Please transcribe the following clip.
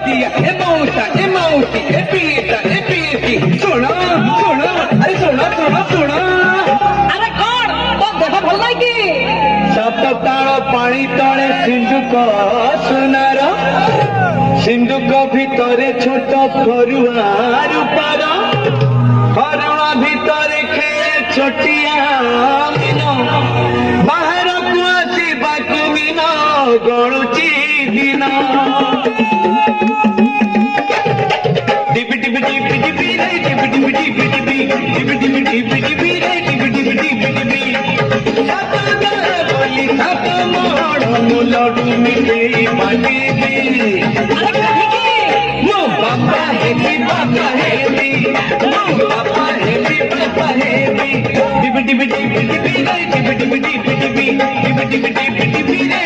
दिया ए मौसा ए मौसी ए पीएसी सुनो सुनो अरे सुनो सुनो सुनो अरे कौन तो देखा भल नहीं कि सत ताल पानी तले सिंधुक सुनार सिंधुक भितरे छोट फरुआ रूपार हरुणा भितरे खेले छोटिया मीन बाहर को आसवाकू मीन गणुची दिन टिपि टिपि टिपि टिपि रे टिपि टिपि टिपि टिपि टिपि टिपि टिपि टिपि रे टिपि टिपि टिपि टिपि सात गाल बोली सात मोड़ मुलडू मिठे माटी दे अरे कहीं की मो बापा हेबी बापा हेबी मो बापा हेबी बापा हेबी टिपि टिपि टिपि टिपि रे टिपि टिपि टिपि टिपि टिपि टिपि टिपि टिपि रे